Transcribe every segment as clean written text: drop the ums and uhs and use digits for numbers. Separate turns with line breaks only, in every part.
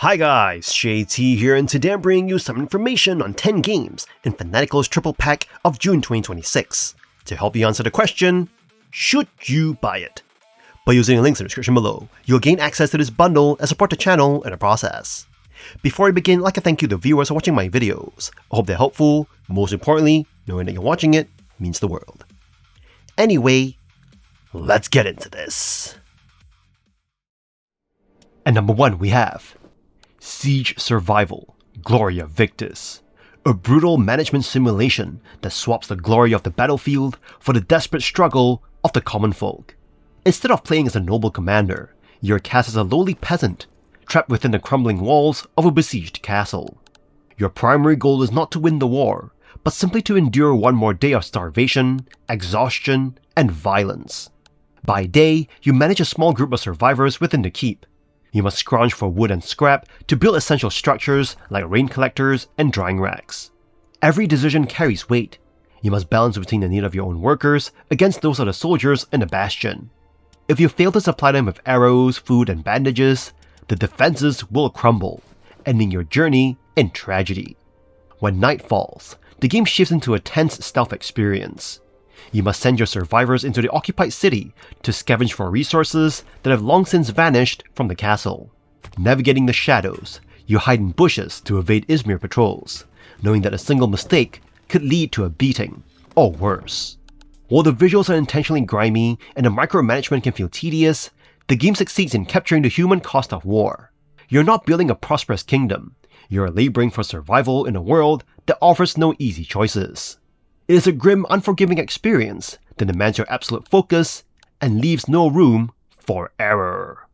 Hi guys, JT here, and today I'm bringing you some information on 10 games in Fanatical's triple pack of June 2026 to help you answer the question, should you buy it? By using the links in the description below, you'll gain access to this bundle and support the channel in the process. Before I begin, I'd like to thank you the viewers for watching my videos. I hope they're helpful. Most importantly, knowing that you're watching it means the world. Anyway, let's get into this. At number 1 we have Siege Survival, Gloria Victis, a brutal management simulation that swaps the glory of the battlefield for the desperate struggle of the common folk. Instead of playing as a noble commander, you're cast as a lowly peasant, trapped within the crumbling walls of a besieged castle. Your primary goal is not to win the war, but simply to endure one more day of starvation, exhaustion, and violence. By day, you manage a small group of survivors within the keep. You must scrounge for wood and scrap to build essential structures like rain collectors and drying racks. Every decision carries weight. You must balance between the need of your own workers against those of the soldiers in the bastion. If you fail to supply them with arrows, food, and bandages, the defenses will crumble, ending your journey in tragedy. When night falls, the game shifts into a tense stealth experience. You must send your survivors into the occupied city to scavenge for resources that have long since vanished from the castle. Navigating the shadows, you hide in bushes to evade Izmir patrols, knowing that a single mistake could lead to a beating, or worse. While the visuals are intentionally grimy and the micromanagement can feel tedious, the game succeeds in capturing the human cost of war. You're not building a prosperous kingdom, you're laboring for survival in a world that offers no easy choices. It is a grim, unforgiving experience that demands your absolute focus and leaves no room for error.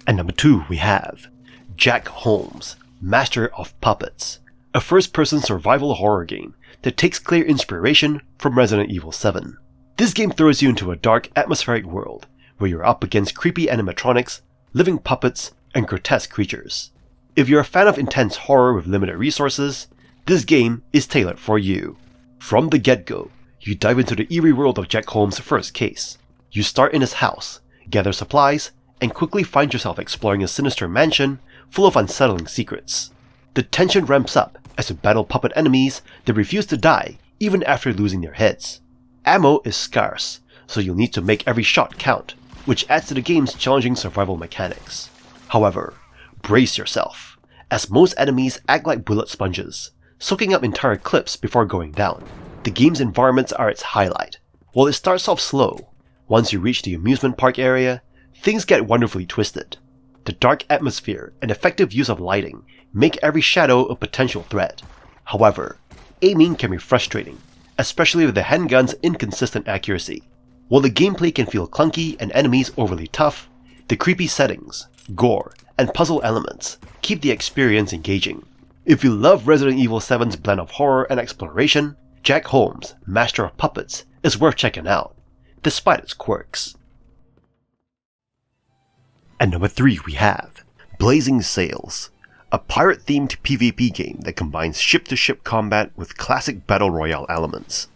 At number 2 we have Jack Holmes, Master of Puppets, a first-person survival horror game that takes clear inspiration from Resident Evil 7. This game throws you into a dark, atmospheric world where you're up against creepy animatronics, living puppets, and grotesque creatures. If you're a fan of intense horror with limited resources, this game is tailored for you. From the get-go, you dive into the eerie world of Jack Holmes' first case. You start in his house, gather supplies, and quickly find yourself exploring a sinister mansion full of unsettling secrets. The tension ramps up as you battle puppet enemies that refuse to die even after losing their heads. Ammo is scarce, so you'll need to make every shot count, which adds to the game's challenging survival mechanics. However, brace yourself, as most enemies act like bullet sponges, soaking up entire clips before going down. The game's environments are its highlight. While it starts off slow, once you reach the amusement park area, things get wonderfully twisted. The dark atmosphere and effective use of lighting make every shadow a potential threat. However, aiming can be frustrating, especially with the handgun's inconsistent accuracy. While the gameplay can feel clunky and enemies overly tough, the creepy settings, gore, and puzzle elements keep the experience engaging. If you love Resident Evil 7's blend of horror and exploration, Jack Holmes, Master of Puppets, is worth checking out, despite its quirks. At number 3 we have Blazing Sails, a pirate-themed PvP game that combines ship-to-ship combat with classic battle royale elements.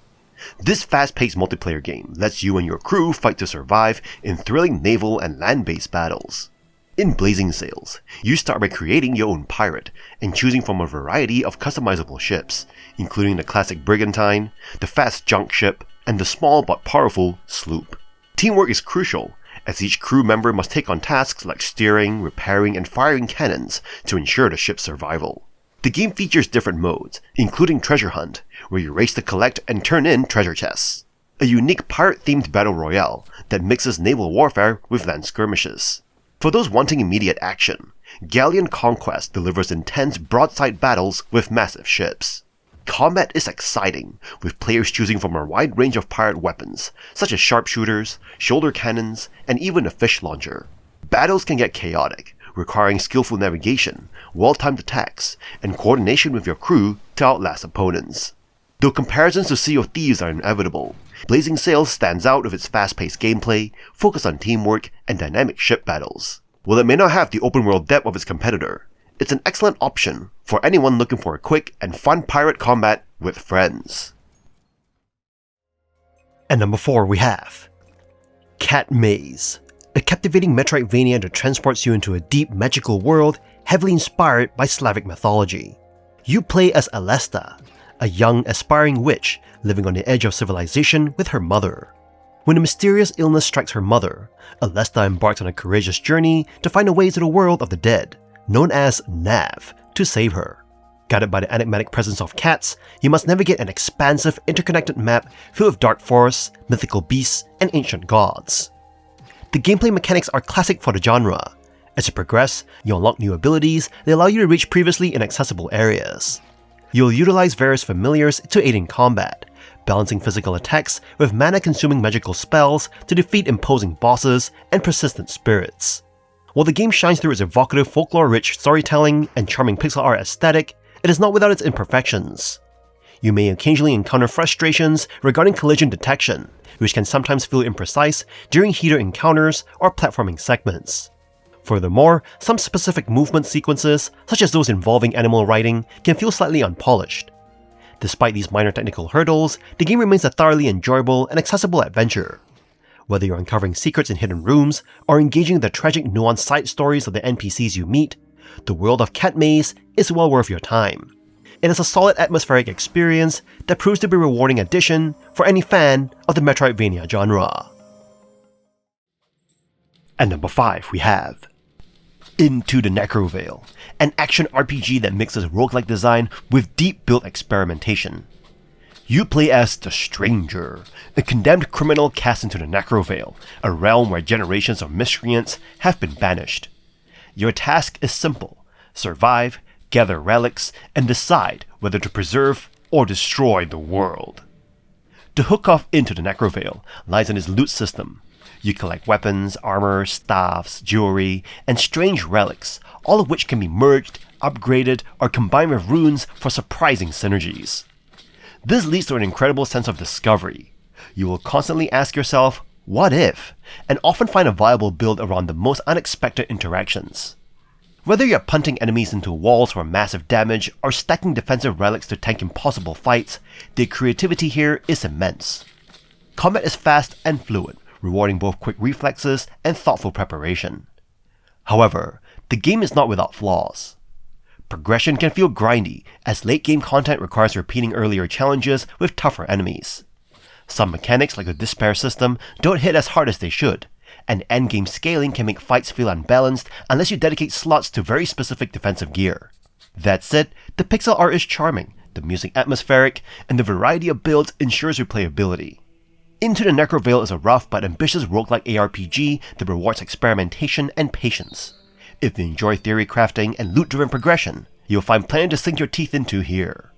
This fast-paced multiplayer game lets you and your crew fight to survive in thrilling naval and land-based battles. In Blazing Sails, you start by creating your own pirate and choosing from a variety of customizable ships, including the classic brigantine, the fast junk ship, and the small but powerful sloop. Teamwork is crucial, as each crew member must take on tasks like steering, repairing, and firing cannons to ensure the ship's survival. The game features different modes, including Treasure Hunt, where you race to collect and turn in treasure chests, a unique pirate-themed battle royale that mixes naval warfare with land skirmishes. For those wanting immediate action, Galleon Conquest delivers intense broadside battles with massive ships. Combat is exciting, with players choosing from a wide range of pirate weapons, such as sharpshooters, shoulder cannons, and even a fish launcher. Battles can get chaotic, requiring skillful navigation, well-timed attacks, and coordination with your crew to outlast opponents. Though comparisons to Sea of Thieves are inevitable, Blazing Sails stands out with its fast-paced gameplay, focus on teamwork, and dynamic ship battles. While it may not have the open-world depth of its competitor, it's an excellent option for anyone looking for a quick and fun pirate combat with friends. At number 4 we have Catmaze, a captivating Metroidvania that transports you into a deep magical world heavily inspired by Slavic mythology. You play as Alesta, a young, aspiring witch living on the edge of civilization with her mother. When a mysterious illness strikes her mother, Alesta embarks on a courageous journey to find a way to the world of the dead, known as Nav, to save her. Guided by the enigmatic presence of cats, you must navigate an expansive, interconnected map filled with dark forests, mythical beasts, and ancient gods. The gameplay mechanics are classic for the genre. As you progress, you unlock new abilities that allow you to reach previously inaccessible areas. You'll utilize various familiars to aid in combat, balancing physical attacks with mana-consuming magical spells to defeat imposing bosses and persistent spirits. While the game shines through its evocative folklore-rich storytelling and charming pixel art aesthetic, it is not without its imperfections. You may occasionally encounter frustrations regarding collision detection, which can sometimes feel imprecise during heated encounters or platforming segments. Furthermore, some specific movement sequences, such as those involving animal riding, can feel slightly unpolished. Despite these minor technical hurdles, the game remains a thoroughly enjoyable and accessible adventure. Whether you're uncovering secrets in hidden rooms or engaging the tragic nuanced side stories of the NPCs you meet, the world of Catmaze is well worth your time. It is a solid atmospheric experience that proves to be a rewarding addition for any fan of the Metroidvania genre. At number 5 we have Into the Necrovale, an action RPG that mixes roguelike design with deep build experimentation. You play as the Stranger, a condemned criminal cast into the Necrovale, a realm where generations of miscreants have been banished. Your task is simple: survive, gather relics, and decide whether to preserve or destroy the world. The hook of Into the Necrovale lies in its loot system. You collect weapons, armor, staffs, jewelry, and strange relics, all of which can be merged, upgraded, or combined with runes for surprising synergies. This leads to an incredible sense of discovery. You will constantly ask yourself, what if? And often find a viable build around the most unexpected interactions. Whether you're punting enemies into walls for massive damage or stacking defensive relics to tank impossible fights, the creativity here is immense. Combat is fast and fluid, rewarding both quick reflexes and thoughtful preparation. However, the game is not without flaws. Progression can feel grindy, as late-game content requires repeating earlier challenges with tougher enemies. Some mechanics like the Despair system don't hit as hard as they should, and endgame scaling can make fights feel unbalanced unless you dedicate slots to very specific defensive gear. That said, the pixel art is charming, the music atmospheric, and the variety of builds ensures replayability. Into the Necrovale is a rough but ambitious roguelike ARPG that rewards experimentation and patience. If you enjoy theory crafting and loot-driven progression, you'll find plenty to sink your teeth into here.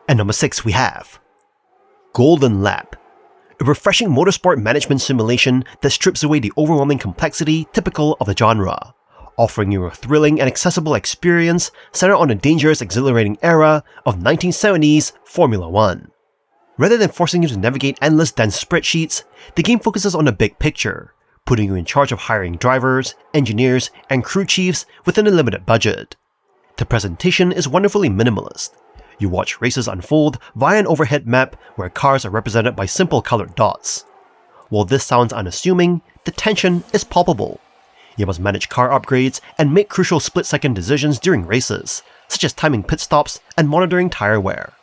At number 6 we have Golden Lap, a refreshing motorsport management simulation that strips away the overwhelming complexity typical of the genre, offering you a thrilling and accessible experience centered on the dangerous, exhilarating era of 1970s Formula 1. Rather than forcing you to navigate endless dense spreadsheets, the game focuses on the big picture, putting you in charge of hiring drivers, engineers, and crew chiefs within a limited budget. The presentation is wonderfully minimalist. You watch races unfold via an overhead map where cars are represented by simple colored dots. While this sounds unassuming, the tension is palpable. You must manage car upgrades and make crucial split-second decisions during races, such as timing pit stops and monitoring tire wear.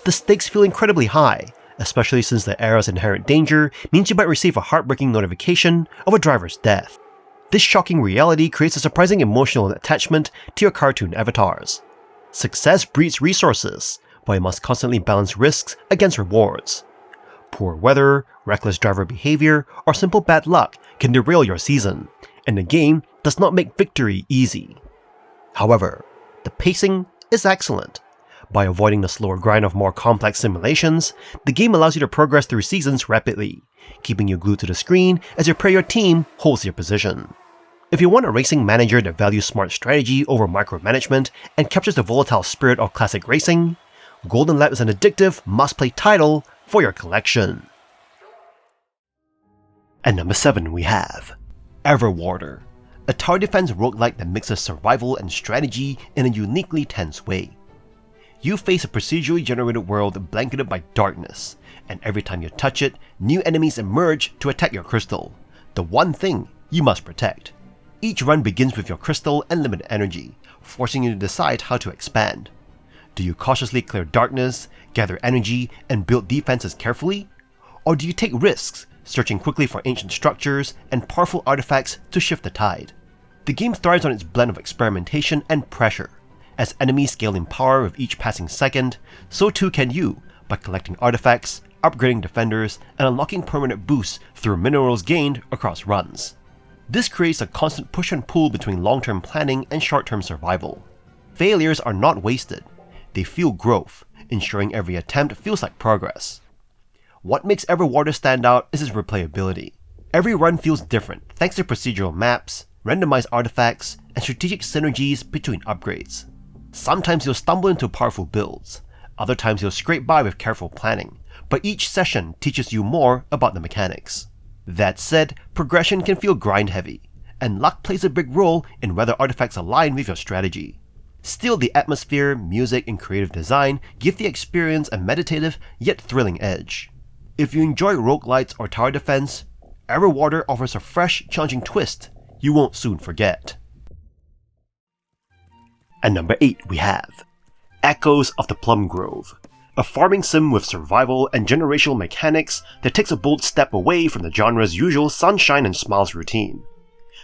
The stakes feel incredibly high, especially since the era's inherent danger means you might receive a heartbreaking notification of a driver's death. This shocking reality creates a surprising emotional attachment to your cartoon avatars. Success breeds resources, but you must constantly balance risks against rewards. Poor weather, reckless driver behavior, or simple bad luck can derail your season, and the game does not make victory easy. However, the pacing is excellent. By avoiding the slower grind of more complex simulations, the game allows you to progress through seasons rapidly, keeping you glued to the screen as you pray your team holds your position. If you want a racing manager that values smart strategy over micromanagement and captures the volatile spirit of classic racing, Golden Lap is an addictive, must-play title for your collection. At number 7 we have Everwarder, a tower defense roguelike that mixes survival and strategy in a uniquely tense way. You face a procedurally generated world blanketed by darkness, and every time you touch it, new enemies emerge to attack your crystal, the one thing you must protect. Each run begins with your crystal and limited energy, forcing you to decide how to expand. Do you cautiously clear darkness, gather energy, and build defenses carefully? Or do you take risks, searching quickly for ancient structures and powerful artifacts to shift the tide? The game thrives on its blend of experimentation and pressure. As enemies scale in power with each passing second, so too can you, by collecting artifacts, upgrading defenders, and unlocking permanent boosts through minerals gained across runs. This creates a constant push and pull between long-term planning and short-term survival. Failures are not wasted. They fuel growth, ensuring every attempt feels like progress. What makes Everwarder stand out is its replayability. Every run feels different thanks to procedural maps, randomized artifacts, and strategic synergies between upgrades. Sometimes you'll stumble into powerful builds, other times you'll scrape by with careful planning, but each session teaches you more about the mechanics. That said, progression can feel grind-heavy, and luck plays a big role in whether artifacts align with your strategy. Still, the atmosphere, music, and creative design give the experience a meditative yet thrilling edge. If you enjoy roguelites or tower defense, Everwarder offers a fresh, challenging twist you won't soon forget. At number 8 we have Echoes of the Plum Grove, a farming sim with survival and generational mechanics that takes a bold step away from the genre's usual sunshine and smiles routine.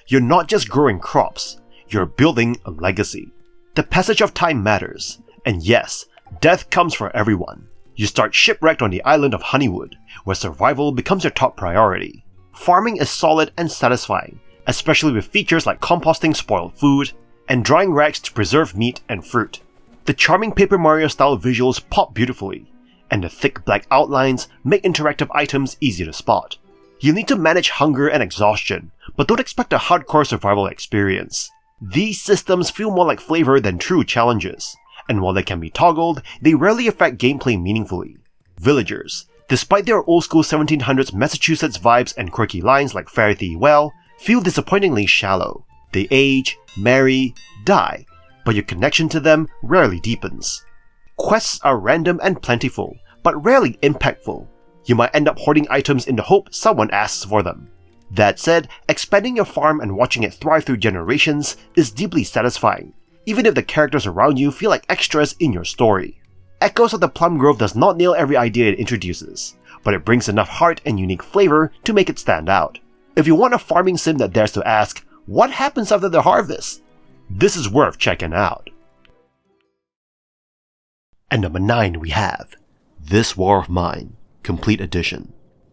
You're not just growing crops, you're building a legacy. The passage of time matters, and yes, death comes for everyone. You start shipwrecked on the island of Honeywood, where survival becomes your top priority. Farming is solid and satisfying, especially with features like composting spoiled food and drying rags to preserve meat and fruit. The charming Paper Mario-style visuals pop beautifully, and the thick black outlines make interactive items easy to spot. You'll need to manage hunger and exhaustion, but don't expect a hardcore survival experience. These systems feel more like flavor than true challenges, and while they can be toggled, they rarely affect gameplay meaningfully. Villagers, despite their old-school 1700s Massachusetts vibes and quirky lines like fare thee well, feel disappointingly shallow. They age, marry, die, but your connection to them rarely deepens. Quests are random and plentiful, but rarely impactful. You might end up hoarding items in the hope someone asks for them. That said, expanding your farm and watching it thrive through generations is deeply satisfying, even if the characters around you feel like extras in your story. Echoes of the Plum Grove does not nail every idea it introduces, but it brings enough heart and unique flavor to make it stand out. If you want a farming sim that dares to ask, what happens after the harvest? This is worth checking out. At number 9 we have This War of Mine, Complete Edition.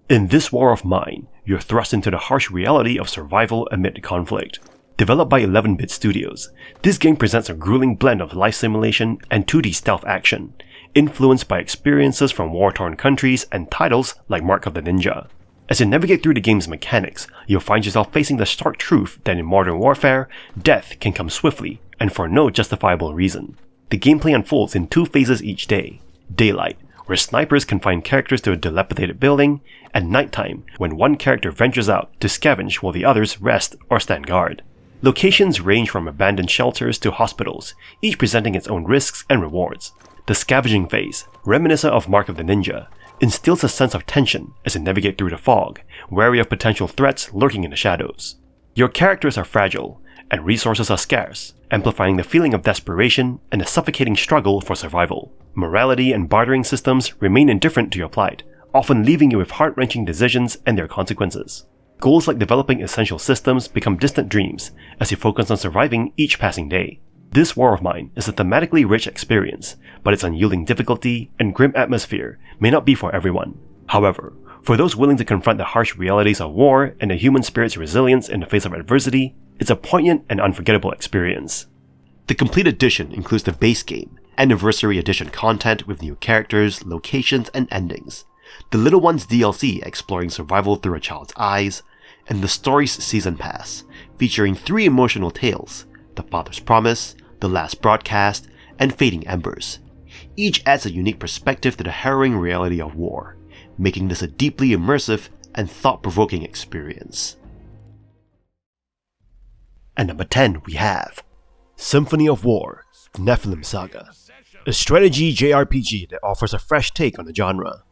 In This War of Mine, you're thrust into the harsh reality of survival amid conflict. Developed by 11-bit studios, this game presents a grueling blend of life simulation and 2D stealth action, influenced by experiences from war-torn countries and titles like Mark of the Ninja. As you navigate through the game's mechanics, you'll find yourself facing the stark truth that in modern warfare, death can come swiftly and for no justifiable reason. The gameplay unfolds in 2 phases each day: daylight, where snipers can find characters to a dilapidated building, and nighttime, when one character ventures out to scavenge while the others rest or stand guard. Locations range from abandoned shelters to hospitals, each presenting its own risks and rewards. The scavenging phase, reminiscent of Mark of the Ninja, instills a sense of tension as you navigate through the fog, wary of potential threats lurking in the shadows. Your characters are fragile, and resources are scarce, amplifying the feeling of desperation and the suffocating struggle for survival. Morality and bartering systems remain indifferent to your plight, often leaving you with heart-wrenching decisions and their consequences. Goals like developing essential systems become distant dreams as you focus on surviving each passing day. This War of Mine is a thematically rich experience, but its unyielding difficulty and grim atmosphere may not be for everyone. However, for those willing to confront the harsh realities of war and the human spirit's resilience in the face of adversity, it's a poignant and unforgettable experience. The Complete Edition includes the base game, Anniversary Edition content with new characters, locations, and endings, the Little Ones DLC exploring survival through a child's eyes, and the Stories Season Pass, featuring 3 emotional tales: The Father's Promise, The Last Broadcast, and Fading Embers. Each adds a unique perspective to the harrowing reality of war, making this a deeply immersive and thought-provoking experience. At number 10 we have Symphony of War, Nephilim Saga. a strategy JRPG that offers a fresh take on the genre.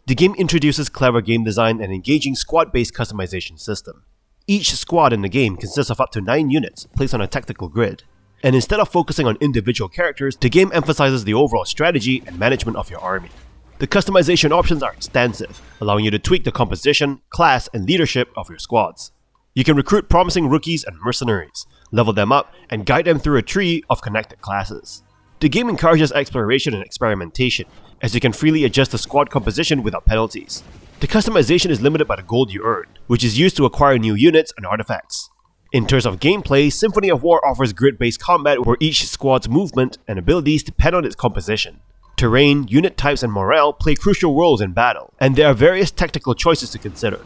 The game introduces clever game design and engaging squad-based customization system. Each squad in the game consists of up to 9 units placed on a tactical grid, and instead of focusing on individual characters, the game emphasizes the overall strategy and management of your army. The customization options are extensive, allowing you to tweak the composition, class, and leadership of your squads. You can recruit promising rookies and mercenaries, level them up, and guide them through a tree of connected classes. The game encourages exploration and experimentation, as you can freely adjust the squad composition without penalties. The customization is limited by the gold you earn, which is used to acquire new units and artifacts. In terms of gameplay, Symphony of War offers grid-based combat where each squad's movement and abilities depend on its composition. Terrain, unit types, and morale play crucial roles in battle, and there are various tactical choices to consider.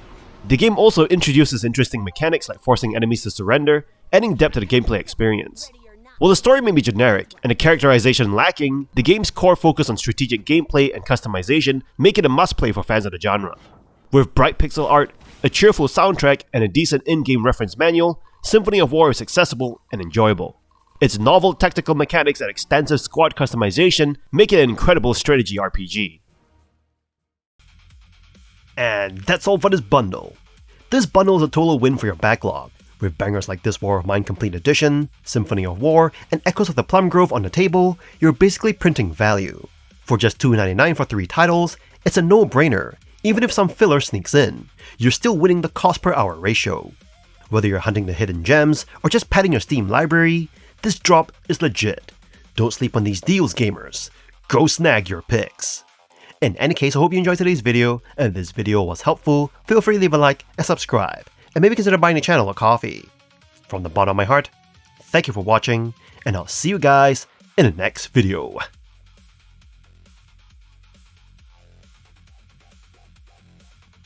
The game also introduces interesting mechanics like forcing enemies to surrender, adding depth to the gameplay experience. While the story may be generic and the characterization lacking, the game's core focus on strategic gameplay and customization make it a must-play for fans of the genre. With bright pixel art, a cheerful soundtrack, and a decent in-game reference manual, Symphony of War is accessible and enjoyable. Its novel tactical mechanics and extensive squad customization make it an incredible strategy RPG. And that's all for this bundle. This bundle is a total win for your backlog. With bangers like This War of Mine Complete Edition, Symphony of War, and Echoes of the Plum Grove on the table, you're basically printing value. For just $2.99 for 3 titles, it's a no-brainer. Even if some filler sneaks in, you're still winning the cost per hour ratio. Whether you're hunting the hidden gems or just padding your Steam library, this drop is legit. Don't sleep on these deals, gamers. Go snag your picks. In any case, I hope you enjoyed today's video, and if this video was helpful, feel free to leave a like and subscribe, and maybe consider buying the channel a coffee. From the bottom of my heart, thank you for watching, and I'll see you guys in the next video.